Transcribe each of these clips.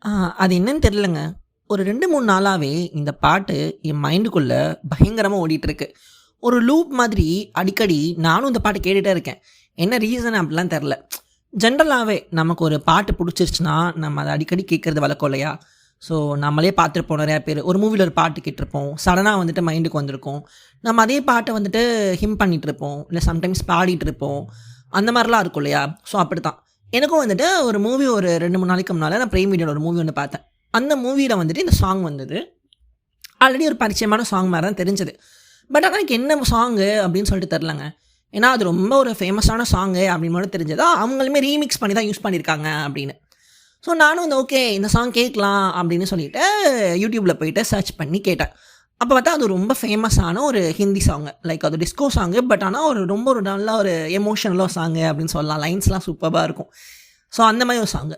ஆ அது என்னன்னு தெரியலங்க. ஒரு 2, 3 நாளாவே இந்த பாட்டு என் மைண்டுக்குள்ள பயங்கரமா ஓடிட்டுருக்கு. ஒரு லூப் மாதிரி அடிக்கடி நானும் இந்த பாட்ட கேட்டுட்டே இருக்கேன். என்ன ரீசன் அப்படிலாம் தெர்ல. ஜென்ரலாவே நமக்கு ஒரு பாட்டு புடிச்சிருச்சுன்னா, நம்ம அத அடிக்கடி கேட்கறது வழக்கம் இல்லையா? ஸோ நம்மளே பார்த்துருப்போம் நெறையா பேரு. ஒரு மூவில ஒரு பாட்டு கேட்டுருப்போம். சடனா வந்துட்டு மைண்டுக்கு வந்திருக்கும். நம்ம அதே பாட்ட வந்துட்டு ஹிம் பண்ணிட்டுருப்போம். இல்ல சம்டைம்ஸ் பாடிட்டு இருப்போம். அந்த மாரிலாம் இருக்கும் இல்லையா? ஸோ அப்படித்தான். எனக்கும் வந்துட்டு ஒரு மூவி ஒரு 2, 3 நாளைக்கு முன்னால நான் பிரைம் வீடியோல ஒரு மூவி ஒண்ணு பார்த்தேன். அந்த மூவில வந்துட்டு இந்த சாங் வந்தது. ஆல்ரெடி ஒரு பரிச்சயமான சாங் மாரி தான் தெரிஞ்சது. பட் ஆனா எனக்கு என்ன சாங்கு அப்படின்னு சொல்லிட்டு தெரிலங்க. ஏன்னா அது ரொம்ப ஒரு ஃபேமஸான சாங்கு அப்படின்னு மட்டும் தெரிஞ்சதா, அவங்களுமே ரீமிக்ஸ் பண்ணி தான் யூஸ் பண்ணியிருக்காங்க அப்படின்னு. ஸோ நானும் இந்த ஓகே இந்த சாங் கேட்கலாம் அப்படின்னு சொல்லிட்டு யூடியூப்ல போயிட்டு சர்ச் பண்ணி கேட்டேன். அப்போ பார்த்தா அது ரொம்ப ஃபேமஸான ஒரு ஹிந்தி சாங்கு. லைக் அது டிஸ்கோ சாங்கு. பட் ஆனால் ரொம்ப ஒரு நல்ல ஒரு எமோஷனலாக சாங்கு அப்படின்னு சொல்லலாம். லைன்ஸ்லாம் சூப்பராக இருக்கும். ஸோ அந்த மாதிரி ஒரு சாங்கு.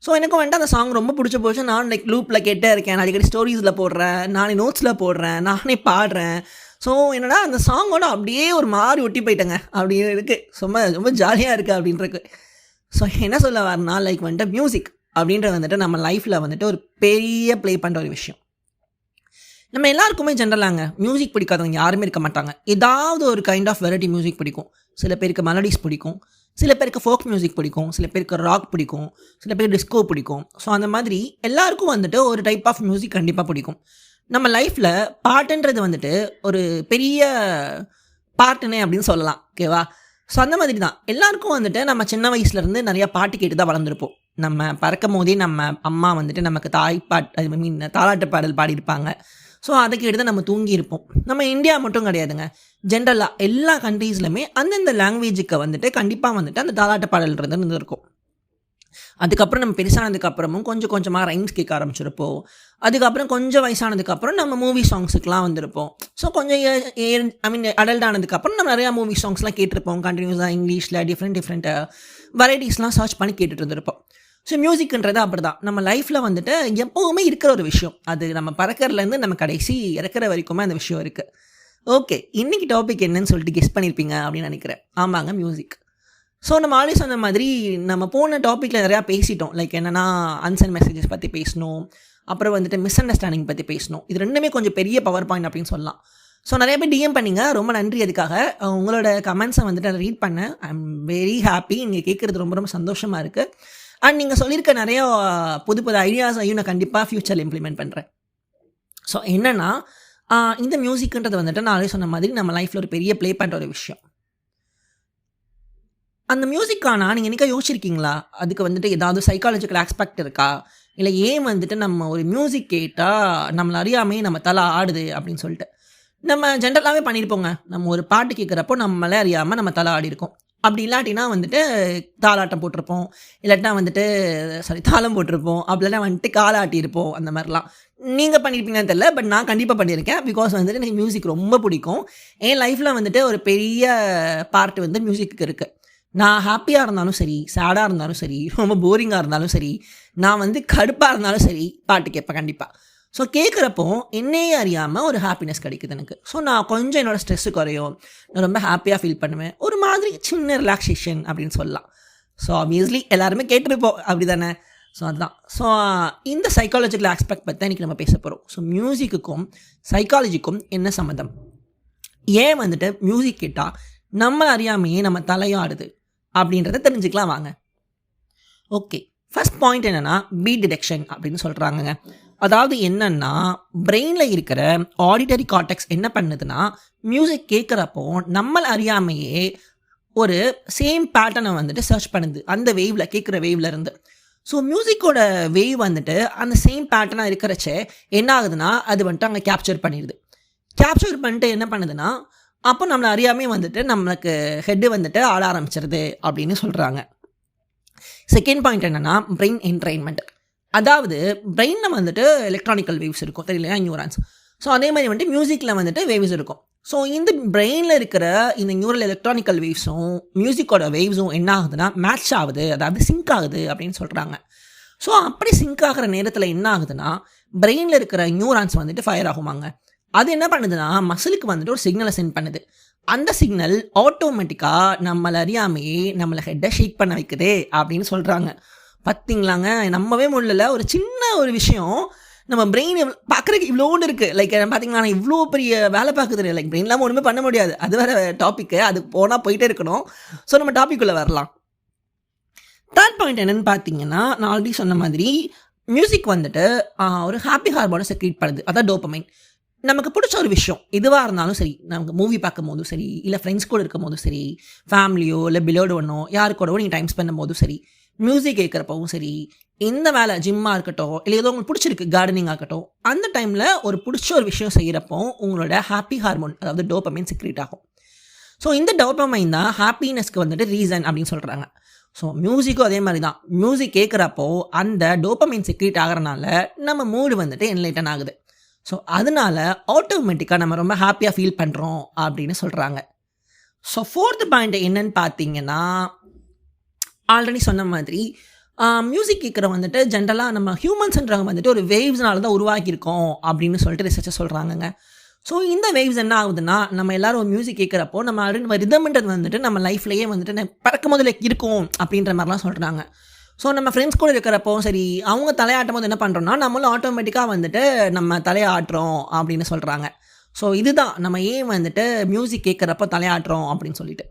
ஸோ எனக்கும் வந்துட்டு அந்த சாங் ரொம்ப பிடிச்சி போச்சு. நான் லைக் லூப்பில் கேட்டே இருக்கேன். நான் அடிக்கடி ஸ்டோரீஸில் போடுறேன். நானே நோட்ஸில் போடுறேன். நானே பாடுறேன். ஸோ என்னடா அந்த சாங்கோட அப்படியே ஒரு மாறி ஒட்டி போயிட்டேங்க. அப்படி இருக்குது. ரொம்ப ரொம்ப ஜாலியாக இருக்குது அப்படின்ருக்கு. ஸோ என்ன சொல்ல வரேன்னா லைக் வந்துட்டு மியூசிக் அப்படின்றது வந்துட்டு நம்ம லைஃப்பில் வந்துட்டு ஒரு பெரிய ப்ளே பண்ணுற ஒரு விஷயம். நம்ம எல்லாருக்குமே ஜென்ரலாங்க மியூசிக் பிடிக்காதவங்க யாருமே இருக்க மாட்டாங்க. ஏதாவது ஒரு கைண்ட் ஆஃப் வெரைட்டி மியூசிக் பிடிக்கும். சில பேருக்கு மெலடிஸ் பிடிக்கும். சில பேருக்கு ஃபோக் மியூசிக் பிடிக்கும். சில பேருக்கு ராக் பிடிக்கும். சில பேருக்கு டிஸ்கோ பிடிக்கும். ஸோ அந்த மாதிரி எல்லாருக்கும் வந்துட்டு ஒரு டைப் ஆஃப் மியூசிக் கண்டிப்பாக பிடிக்கும். நம்ம லைஃப்பில் பாட்டுன்றது வந்துட்டு ஒரு பெரிய பார்ட்டுனே அப்படின்னு சொல்லலாம். ஓகேவா? ஸோ அந்த மாதிரி தான் எல்லாருக்கும் வந்துட்டு நம்ம சின்ன வயசுலேருந்து நிறையா பாட்டு கேட்டு தான் வளர்ந்துருப்போம். நம்ம பறக்கும் போதே நம்ம அம்மா வந்துட்டு நமக்கு ஐ மீன் தாலாட்டு பாடல் பாடியிருப்பாங்க. ஸோ அதை கேட்டு தான் நம்ம தூங்கியிருப்போம். நம்ம இந்தியா மட்டும் கிடையாதுங்க. ஜென்ரலாக எல்லா கண்ட்ரீஸ்லையுமே அந்தந்த லாங்குவேஜுக்கு வந்துட்டு கண்டிப்பாக வந்துட்டு அந்த தாலாட்டு பாடல்ன்றது இருந்திருக்கும். அதுக்கப்புறம் நம்ம பெருசானதுக்கப்புறமும் கொஞ்சம் கொஞ்சமாக ரைம்ஸ் கேட்க ஆரம்பிச்சிருப்போம். அதுக்கப்புறம் கொஞ்சம் வயசானதுக்கப்புறம் நம்ம மூவி சாங்ஸுக்கெலாம் வந்திருப்போம். ஸோ கொஞ்சம் ஐ மீன் அடல்ட் ஆனதுக்கப்புறம் நம்ம நிறையா மூவி சாங்ஸ்லாம் கேட்டிருப்போம். கண்டினியூஸாக இங்கிலீஷில் டிஃப்ரெண்ட் வெரைட்டிஸ்லாம் சர்ச் பண்ணி கேட்டுட்டு இருந்திருப்போம். ஸோ மியூசிக்ன்றது அப்படி தான் நம்ம லைஃப்பில் வந்துட்டு எப்போவுமே இருக்கிற ஒரு விஷயம். அது நம்ம பறக்கிறதுலேருந்து நம்ம கடைசி இறக்குற வரைக்குமே அந்த விஷயம் இருக்குது. ஓகே, இன்றைக்கி டாபிக் என்னன்னு சொல்லிட்டு கெஸ் பண்ணியிருப்பீங்க அப்படின்னு நினைக்கிறேன். ஆமாங்க, மியூசிக். ஸோ நம்ம ஆல்ரெடி சொன்ன மாதிரி நம்ம போன டாப்பிக்கில் நிறையா பேசிட்டோம். லைக் என்னென்னா அன்சென்ட் மெசேஜஸ் பற்றி பேசணும். அப்புறம் வந்துட்டு மிஸ் அண்டர்ஸ்டாண்டிங் பற்றி பேசணும். இது ரெண்டுமே கொஞ்சம் பெரிய பவர் பாயிண்ட் அப்படின்னு சொல்லலாம். ஸோ நிறைய பேர் டிஎம் பண்ணிங்க. ரொம்ப நன்றி அதுக்காக. உங்களோட கமெண்ட்ஸை வந்துட்டு நான் ரீட் பண்ணேன். I am very happy. நீங்கள் கேட்குறது ரொம்ப ரொம்ப சந்தோஷமாக இருக்குது. அண்ட் நீங்கள் சொல்லியிருக்க நிறைய புது புது ஐடியாஸையும் நான் கண்டிப்பாக ஃப்யூச்சரில் இம்ப்ளிமெண்ட் பண்ணுறேன். ஸோ என்னென்னா இந்த மியூசிக்ன்றது வந்துட்டு நான் ஆல்ரெடி சொன்ன மாதிரி நம்ம லைஃப்பில் ஒரு பெரிய ப்ளே பண்ணுற ஒரு விஷயம். அந்த மியூசிக்கானா நீங்கள் என்னைக்கா யோசிச்சிருக்கீங்களா? அதுக்கு வந்துட்டு ஏதாவது சைக்காலஜிக்கல் ஆஸ்பெக்ட் இருக்கா? இல்லை ஏன் வந்துட்டு நம்ம ஒரு மியூசிக் கேட்டால் நம்மளை அறியாமே நம்ம தலை ஆடுது அப்படின்னு சொல்லிட்டு. நம்ம ஜென்ரலாகவே பண்ணியிருப்போங்க. நம்ம ஒரு பாட்டு கேட்குறப்போ நம்மளே அறியாமல் நம்ம தலை ஆடி இருக்கோம். அப்படி இல்லாட்டினா வந்துட்டு தாலாட்டம் போட்டிருப்போம். இல்லாட்டினா வந்துட்டு தாளம் போட்டிருப்போம். அப்படின்னா வந்துட்டு காலாட்டியிருப்போம். அந்த மாதிரிலாம் நீங்கள் பண்ணியிருப்பீங்கன்னு தெரியல. பட் நான் கண்டிப்பாக பண்ணியிருக்கேன். பிகாஸ் வந்துட்டு எனக்கு மியூசிக் ரொம்ப பிடிக்கும். என் லைஃப்பில் வந்துட்டு ஒரு பெரிய பார்ட் வந்து மியூசிக்கு இருக்குது. நான் ஹாப்பியாக இருந்தாலும் சரி, சேடாக இருந்தாலும் சரி, ரொம்ப போரிங்காக இருந்தாலும் சரி, நான் வந்து கடுப்பாக இருந்தாலும் சரி, பாட்டு கேட்பேன் கண்டிப்பாக. ஸோ கேட்குறப்போ என்னையே அறியாமல் ஒரு ஹாப்பினஸ் கிடைக்குது எனக்கு. ஸோ நான் கொஞ்சம் என்னோடய ஸ்ட்ரெஸ்ஸு குறையும். நான் ரொம்ப ஹாப்பியாக ஃபீல் பண்ணுவேன். ஒரு மாதிரி சின்ன ரிலாக்ஸேஷன் அப்படின்னு சொல்லலாம். ஸோ ஆப்வியஸ்லி எல்லாருமே கேட்டிருப்போம் அப்படி தானே. ஸோ அதுதான். ஸோ இந்த சைக்காலஜிக்கல் ஆஸ்பெக்ட் பற்றி தான் இன்றைக்கி நம்ம பேச போகிறோம். ஸோ மியூசிக்குக்கும் சைக்காலஜிக்கும் என்ன சம்மந்தம்? ஏன் வந்துட்டு மியூசிக் கேட்டால் நம்ம அறியாமையே நம்ம தலையாடுது அப்படின்றத தெரிஞ்சுக்கலாம் வாங்க. ஓகே, ஃபர்ஸ்ட் பாயிண்ட் என்னென்னா பீட் டிடெக்ஷன் அப்படின்னு சொல்கிறாங்கங்க. அதாவது என்னென்னா பிரெயினில் இருக்கிற ஆடிட்டரி கார்டெக்ஸ் என்ன பண்ணுதுன்னா மியூசிக் கேட்குறப்போ நம்மளை அறியாமையே ஒரு சேம் பேட்டர்னை வந்துட்டு சர்ச் பண்ணுது அந்த வேவில் கேட்குற வேவ்ல இருந்து. ஸோ மியூசிக்கோட வேவ் வந்துட்டு அந்த சேம் பேட்டர்னாக இருக்கிறச்சே என்ன ஆகுதுன்னா அது வந்துட்டு அங்கே கேப்சர் பண்ணிடுது. கேப்சர் பண்ணிட்டு என்ன பண்ணுதுன்னா அப்போ நம்மளை அறியாமே வந்துட்டு நம்மளுக்கு ஹெட்டு வந்துட்டு ஆட ஆரம்பிச்சிருது அப்படின்னு சொல்கிறாங்க. செகண்ட் பாயிண்ட் என்னென்னா பிரெயின் என்ட்ரைன்மெண்ட். அதாவது பிரெயினில் வந்துட்டு எலக்ட்ரானிக்கல் வேவ்ஸ் இருக்கும் தெரியலையா, நியூரான்ஸ். ஸோ அதே மாதிரி வந்துட்டு மியூசிக்கில் வந்துட்டு வேவ்ஸ் இருக்கும். ஸோ இந்த பிரெயினில் இருக்கிற இந்த நியூரல் எலக்ட்ரானிக்கல் வேவ்ஸும் மியூசிக்கோட வேவ்ஸும் என்ன ஆகுதுன்னா மேட்ச் ஆகுது, அதாவது சிங்க் ஆகுது அப்படின்னு சொல்கிறாங்க. ஸோ அப்படி சிங்க் ஆகிற நேரத்தில் என்ன ஆகுதுன்னா பிரெயினில் இருக்கிற நியூரான்ஸ் வந்துட்டு ஃபயர் ஆகுமாங்க. அது என்ன பண்ணுதுன்னா மசிலுக்கு வந்துட்டு ஒரு சிக்னலை சென்ட் பண்ணுது. அந்த சிக்னல் ஆட்டோமேட்டிக்காக நம்மளை அறியாமையே நம்மளை ஹெட்டை ஷேக் பண்ண வைக்குதே அப்படின்னு சொல்கிறாங்க. பார்த்தீங்களாங்க, நம்பவே முடியல. ஒரு சின்ன ஒரு விஷயம் நம்ம பிரெயின் பார்க்குறதுக்கு இவ்வளோன்னு இருக்குது. லைக் பார்த்தீங்கன்னா, நான் இவ்வளோ பெரிய வேலை பார்க்குது. லைக் பிரெயின் இல்லாமல் ஒன்றுமே பண்ண முடியாது. அது வேறு டாப்பிக்கு. அதுக்கு போனால் போயிட்டே இருக்கணும். ஸோ நம்ம டாப்பிக்குள்ளே வரலாம். தேர்ட் பாயிண்ட் என்னென்னு பார்த்தீங்கன்னா, நான் ஆல்ரெடி சொன்ன மாதிரி மியூசிக் வந்துட்டு ஒரு ஹாப்பி ஹார்மோனை செக்ரீட் பண்ணுது. அதான் டோபமைன். நமக்கு பிடிச்ச ஒரு விஷயம் எதுவாக இருந்தாலும் சரி, நமக்கு மூவி பார்க்கும் போதும் சரி, இல்லை ஃப்ரெண்ட்ஸ் கூட இருக்கும் போதும் சரி, ஃபேமிலியோ இல்லை பிலோடு ஒன்றோ யாரு கூடவோ நீங்கள் டைம் ஸ்பெண்ட் போதும் சரி, மியூசிக் கேட்குறப்பவும் சரி, எந்த வேலை ஜிம்மாக இருக்கட்டும், இல்லை ஏதோ உங்களுக்கு பிடிச்சிருக்கு கார்டனிங் ஆகட்டும், அந்த டைமில் ஒரு பிடிச்ச ஒரு விஷயம் செய்கிறப்போ உங்களோட ஹாப்பி ஹார்மோன் அதாவது டோபமைன் செக்ரீட் ஆகும். ஸோ இந்த டோபமைன் தான் ஹாப்பினஸ்க்கு வந்துட்டு ரீசன் அப்படின்னு சொல்கிறாங்க. ஸோ மியூசிக்கும் அதே மாதிரி தான். மியூசிக் கேட்குறப்போ அந்த டோபமைன் செக்ரீட் ஆகிறனால நம்ம மூடு வந்துட்டு என்லைட்டன் ஆகுது. ஸோ அதனால ஆட்டோமேட்டிக்காக நம்ம ரொம்ப ஹாப்பியாக ஃபீல் பண்ணுறோம் அப்படின்னு சொல்கிறாங்க. ஸோ ஃபோர்த்து பாயிண்ட் என்னன்னு பார்த்தீங்கன்னா, ஆல்ரெடி சொன்ன மாதிரி மியூசிக் கேட்குற வந்துட்டு ஜென்ரலாக நம்ம ஹியூமன்ஸ்ன்றவங்க வந்துட்டு ஒரு வேவ்ஸ்னால தான் உருவாக்கியிருக்கோம் அப்படின்னு சொல்லிட்டு ரிசர்ச்சர் சொல்கிறாங்கங்க. ஸோ இந்த வேவ்ஸ் என்ன ஆகுதுன்னா, நம்ம எல்லோரும் ஒரு மியூசிக் கேட்குறப்போ நம்ம ரிதம்ன்றது வந்துட்டு நம்ம லைஃப்லேயே வந்துட்டு பறக்கும் போதில் இருக்கும் அப்படின்ற மாதிரிலாம் சொல்கிறாங்க. ஸோ நம்ம ஃப்ரெண்ட்ஸ் கூட இருக்கிறப்போ சரி, அவங்க தலையாட்டும் போது என்ன பண்ணுறோன்னா, நம்மளும் ஆட்டோமேட்டிக்காக வந்துட்டு நம்ம தலையாட்டுறோம் அப்படின்னு சொல்கிறாங்க. ஸோ இதுதான் நம்ம ஏன் வந்துட்டு மியூசிக் கேட்குறப்போ தலையாட்டுறோம் அப்படின்னு சொல்லிட்டு.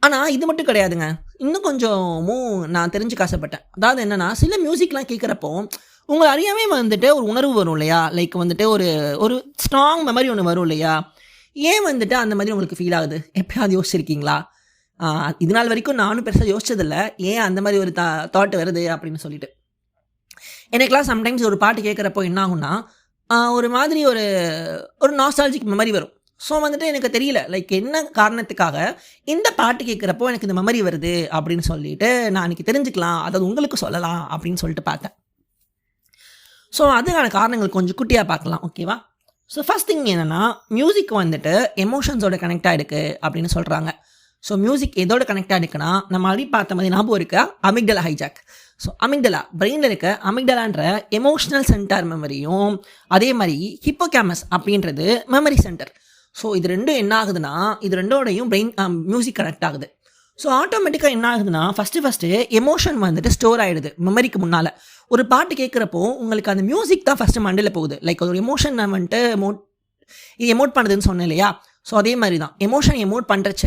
ஆனால் இது மட்டும் கிடையாதுங்க. இன்னும் கொஞ்சமும் நான் தெரிஞ்சுக்க ஆசைப்பட்டேன். அதாவது என்னென்னா, சில மியூசிக்லாம் கேட்குறப்போ உங்களை அறியாமே வந்துட்டு ஒரு உணர்வு வரும் இல்லையா? லைக் வந்துட்டு ஒரு ஒரு ஸ்ட்ராங் மெமரி ஒன்று வரும் இல்லையா? ஏன் வந்துட்டு அந்த மாதிரி உங்களுக்கு ஃபீல் ஆகுது? எப்பயாவது யோசிச்சிருக்கீங்களா? இது நாள் வரைக்கும் நானும் பெருசாக யோசிச்சதில்லை, ஏன் அந்த மாதிரி ஒரு தாட் வருது அப்படின்னு சொல்லிட்டு. எனக்குலாம் சம்டைம்ஸ் ஒரு பாட்டு கேட்குறப்போ என்ன ஆகும்னா, ஒரு மாதிரி ஒரு ஒரு நாஸ்டாலஜிக் மெமரி வரும். ஸோ வந்துட்டு எனக்கு தெரியல, லைக் என்ன காரணத்துக்காக இந்த பாட்டு கேட்குறப்போ எனக்கு இந்த மெமரி வருது அப்படின்னு சொல்லிட்டு நான் அன்றைக்கி தெரிஞ்சுக்கலாம், அதாவது உங்களுக்கு சொல்லலாம் அப்படின்னு சொல்லிட்டு பார்த்தேன். ஸோ அதுக்கான காரணங்கள் கொஞ்சம் குட்டியாக பார்க்கலாம், ஓகேவா? ஸோ ஃபஸ்ட் திங் என்னென்னா, மியூசிக் வந்துட்டு எமோஷன்ஸோட கனெக்ட் ஆகிருக்கு அப்படின்னு சொல்கிறாங்க. ஸோ மியூசிக் எதோட கனெக்ட் ஆகிருக்குன்னா, நம்ம அடி பார்த்த மாதிரி ஞாபகம் இருக்கா, அமிக்டலா ஹைஜாக். ஸோ அமிக்டலா பிரெயினில் இருக்க அமிக்டலான்ற எமோஷ்னல் சென்டர் மெமரியும், அதே மாதிரி ஹிப்போகேமஸ் அப்படின்றது மெமரி சென்டர். ஸோ இது ரெண்டும் என்ன ஆகுதுன்னா, இது ரெண்டோடையும் பிரெயின் மியூசிக் கனெக்ட் ஆகுது. ஸோ ஆட்டோமேட்டிக்காக என்ன ஆகுதுன்னா, ஃபஸ்ட்டு எமோஷன் வந்துட்டு ஸ்டோர் ஆகிடுது மெமரிக்கு முன்னால். ஒரு பாட்டு கேட்குறப்போ உங்களுக்கு அந்த மியூசிக் தான் ஃபஸ்ட்டு மண்டையில் போகுது. லைக் ஒரு எமோஷன் நான் வந்துட்டு இது எமோட் பண்ணுதுன்னு சொன்னேன் இல்லையா? ஸோ அதே மாதிரி தான் எமோஷன் எமோட் பண்ணுறச்ச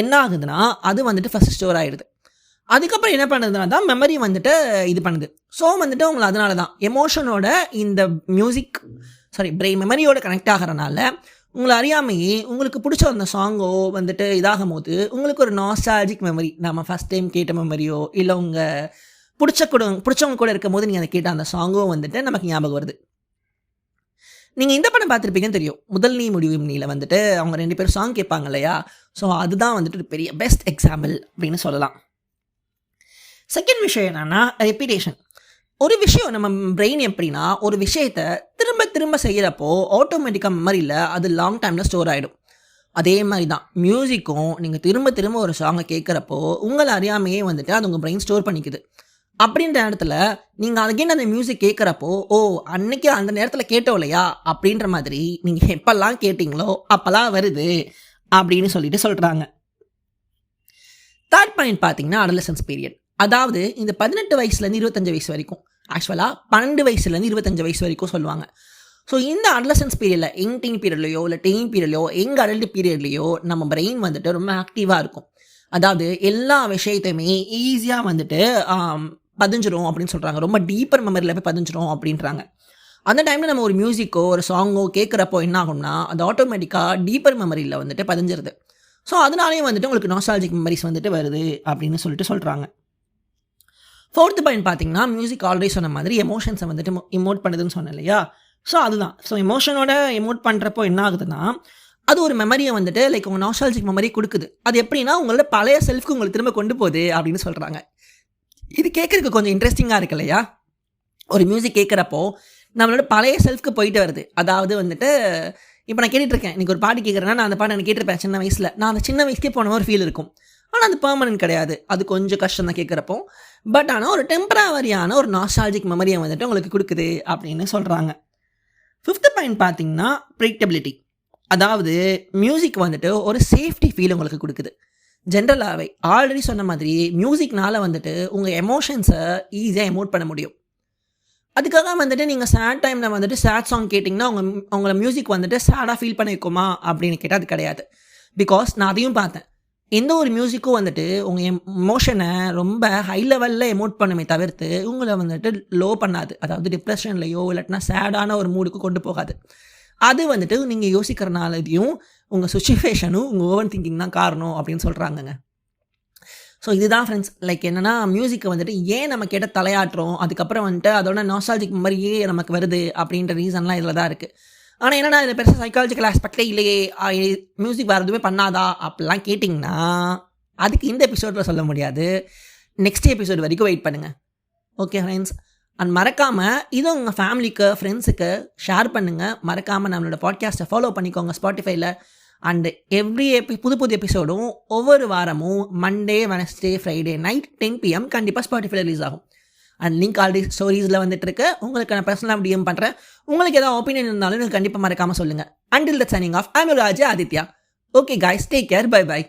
என்ன ஆகுதுன்னா, அது வந்துட்டு ஃபஸ்ட்டு ஸ்டோர் ஆகிடுது. அதுக்கப்புறம் என்ன பண்ணுறதுனா தான் மெமரி வந்துட்டு இது பண்ணுது. ஸோ வந்துட்டு உங்களை அதனால தான் எமோஷனோட இந்த மியூசிக் மெமரியோட கனெக்ட் ஆகிறனால உங்களை அறியாமையே உங்களுக்கு பிடிச்ச அந்த சாங்கோ வந்துட்டு இதாகும் போது உங்களுக்கு ஒரு நாஸ்டாலஜிக் மெமரி, நம்ம ஃபஸ்ட் டைம் கேட்ட மெமரியோ இல்லை உங்கள் பிடிச்சவங்க கூட இருக்கும் போது நீங்கள் அதை கேட்ட அந்த சாங்கோ வந்துட்டு நமக்கு ஞாபகம் வருது. நீங்கள் இந்த படம் பார்த்துருப்பீங்கன்னு தெரியும், முதல் நீ முடிவும் நீல வந்துட்டு அவங்க 2 பேரும் சாங் கேட்பாங்க இல்லையா? ஸோ அதுதான் வந்துட்டு ஒரு பெரிய பெஸ்ட் எக்ஸாம்பிள் அப்படின்னு சொல்லலாம். செகண்ட் விஷயம் என்னென்னா ரெப்பிடேஷன். ஒரு விஷயம் நம்ம பிரெயின் எப்படின்னா, ஒரு விஷயத்தை திரும்ப திரும்ப செய்கிறப்போ ஆட்டோமேட்டிக்காக மெமரியில் அது லாங் டைமில் ஸ்டோர் ஆகிடும். அதே மாதிரி தான் மியூசிக்கும், நீங்கள் திரும்ப திரும்ப ஒரு சாங்கை கேட்குறப்போ உங்களை அறியாமையே வந்துட்டு அது உங்கள் பிரெயின் ஸ்டோர் பண்ணிக்குது. அப்படின்ற இடத்துல நீங்கள் அகைன் அந்த மியூசிக் கேட்குறப்போ, ஓ அன்னைக்கு அந்த நேரத்தில் கேட்டோம் இல்லையா அப்படின்ற மாதிரி நீங்கள் எப்பெல்லாம் கேட்டிங்களோ அப்போல்லாம் வருது அப்படின்னு சொல்லிட்டு சொல்கிறாங்க. தேர்ட் பாயிண்ட் பார்த்தீங்கன்னா அடலசன்ஸ் பீரியட். அதாவது இந்த 18 வயசுலேருந்து 25 வயசு வரைக்கும், ஆக்சுவலாக 12 வயசுலேருந்து 25 வயசு வரைக்கும் சொல்லுவாங்க. ஸோ இந்த அடலசன்ஸ் பீரியடில் யங் டீன் பீரியட்லையோ இல்லை டீன் பீரியட்லையோ எங்கள் அடல்ட் பீரியட்லையோ நம்ம பிரெயின் வந்துட்டு ரொம்ப ஆக்டிவாக இருக்கும். அதாவது எல்லா விஷயத்தையுமே ஈஸியாக வந்துட்டு பதிஞ்சிரும் அப்படின்னு சொல்கிறாங்க. ரொம்ப டீப்பர் மெமரியில் போய் பதிஞ்சிரும் அப்படின்றாங்க. அந்த டைமில் நம்ம ஒரு மியூசிக்கோ ஒரு சாங்கோ கேட்குறப்போ என்ன ஆகும்னா, அது ஆட்டோமேட்டிக்காக டீப்பர் மெமரியில் வந்துட்டு பதிஞ்சிருது. ஸோ அதனாலேயும் வந்துட்டு உங்களுக்கு நாஸ்டாலஜிக் மெமரிஸ் வந்துட்டு வருது அப்படின்னு சொல்லிட்டு சொல்கிறாங்க. ஃபோர்த்து பாயிண்ட் பார்த்தீங்கன்னா, மியூசிக் ஆல்ரெடி சொன்ன மாதிரி எமோஷன்ஸை வந்துட்டு இமோட் பண்ணுதுன்னு சொன்னேன் இல்லையா? ஸோ அதுதான். ஸோ எமோஷனோட எமோட் பண்ணுறப்போ என்ன ஆகுதுன்னா, அது ஒரு மெமரியை வந்துட்டு லைக் உங்கள் நாஸ்டாலஜிக் மெமரி கொடுக்குது. அது எப்படின்னா உங்களோட பழைய செல்ஃப்க்கு உங்களுக்கு திரும்ப கொண்டு போகுது அப்படின்னு சொல்கிறாங்க. இது கேட்குறதுக்கு கொஞ்சம் இன்ட்ரெஸ்டிங்காக இருக்கு இல்லையா? ஒரு மியூசிக் கேட்குறப்போ நம்மளோட பழைய செல்ஃப்க்கு போயிட்டு வருது. அதாவது வந்துட்டு இப்போ நான் கேட்டுட்ருக்கேன், இன்றைக்கி ஒரு பாட்டு கேட்குறேன்னா நான் அந்த பாட்டு எனக்கு கேட்டிருப்பேன் சின்ன வயசில். நான் அந்த சின்ன வயசுக்கே போன ஒரு ஃபீல் இருக்கும். ஆனால் அது பெர்மனன்ட் கிடையாது. அது கொஞ்சம் கஷ்டம் தான் கேட்குறப்போ. பட் ஆனால் ஒரு டெம்பரவரியான ஒரு நாஸ்டாலஜிக் மெமரியை வந்துட்டு உங்களுக்கு கொடுக்குது அப்படின்னு சொல்கிறாங்க. ஃபிஃப்த்து பாயிண்ட் பார்த்தீங்கன்னா ப்ரெடிக்டபிலிட்டி. அதாவது மியூசிக் வந்துட்டு ஒரு சேஃப்டி ஃபீல் உங்களுக்கு கொடுக்குது. ஜென்ரலாகவே ஆல்ரெடி சொன்ன மாதிரி மியூசிக்னால வந்துட்டு உங்கள் எமோஷன்ஸை ஈஸியாக எமோட் பண்ண முடியும். அதுக்காக வந்துட்டு நீங்கள் சேட் டைமில் வந்துட்டு சேட் சாங் கேட்டிங்கன்னா உங்களை மியூசிக் வந்துட்டு சேடாக ஃபீல் பண்ண வைக்குமா அப்படின்னு கேட்டால் அது கிடையாது. பிகாஸ் நான் அதையும் பார்த்தேன். எந்த ஒரு மியூசிக்கும் வந்துட்டு உங்கள் எமோஷனை ரொம்ப ஹை லெவலில் எமோட் பண்ணுமே தவிர்த்து உங்களை வந்துட்டு லோ பண்ணாது. அதாவது டிப்ரெஷன்லையோ இல்லாட்டினா சேடான ஒரு மூடுக்கு கொண்டு போகாது. அது வந்துட்டு நீங்கள் யோசிக்கிறனாலையும் உங்கள் சுச்சுவேஷனும் உங்கள் ஓவர் திங்கிங் தான் காரணம் அப்படின்னு சொல்கிறாங்கங்க. ஸோ இதுதான் ஃப்ரெண்ட்ஸ், லைக் என்னென்னா மியூசிக்கை வந்துட்டு ஏன் நம்ம கேட்ட தலையாட்டுறோம், அதுக்கப்புறம் வந்துட்டு அதோட நாஸ்டாலஜிக் மெமரியே நமக்கு வருது அப்படின்ற ரீசன்லாம் இதில் தான் இருக்குது. ஆனால் என்னென்னா இதில் பெருசாக சைக்காலஜிக்கல் ஆஸ்பெக்டே இல்லையே, மியூசிக் வேறு எதுவுமே பண்ணாதா அப்படிலாம் கேட்டிங்கன்னா அதுக்கு இந்த எபிசோடில் சொல்ல முடியாது. நெக்ஸ்ட் எபிசோடு வரைக்கும் வெயிட் பண்ணுங்கள். ஓகே ஃப்ரெண்ட்ஸ், அண்ட் மறக்காமல் இது உங்கள் ஃபேமிலிக்கு ஃப்ரெண்ட்ஸுக்கு ஷேர் பண்ணுங்கள். மறக்காமல் நம்மளோட பாட்காஸ்ட்டை ஃபாலோ பண்ணிக்கோங்க ஸ்பாட்டிஃபைல. அண்டு எவ்ரி புது எபிசோடும் ஒவ்வொரு வாரமும் Monday, Wednesday, Friday night 10 PM கண்டிப்பாக ஸ்பாட்டிஃபைல ரிலீஸ் ஆகும். அண்ட் லிங்க் ஆல்ரெடி ஸ்டோரிஸில் வந்துட்டுருக்கு. உங்களுக்கு நான் பர்சனலாக டிஎம் பண்ணுறேன். உங்களுக்கு ஏதாவது ஒப்பீனியன் இருந்தாலும் எனக்கு கண்டிப்பாக மறக்காமல் சொல்லுங்கள். Until the signing off, I am Raja Aditya. Okay guys, take care, bye by.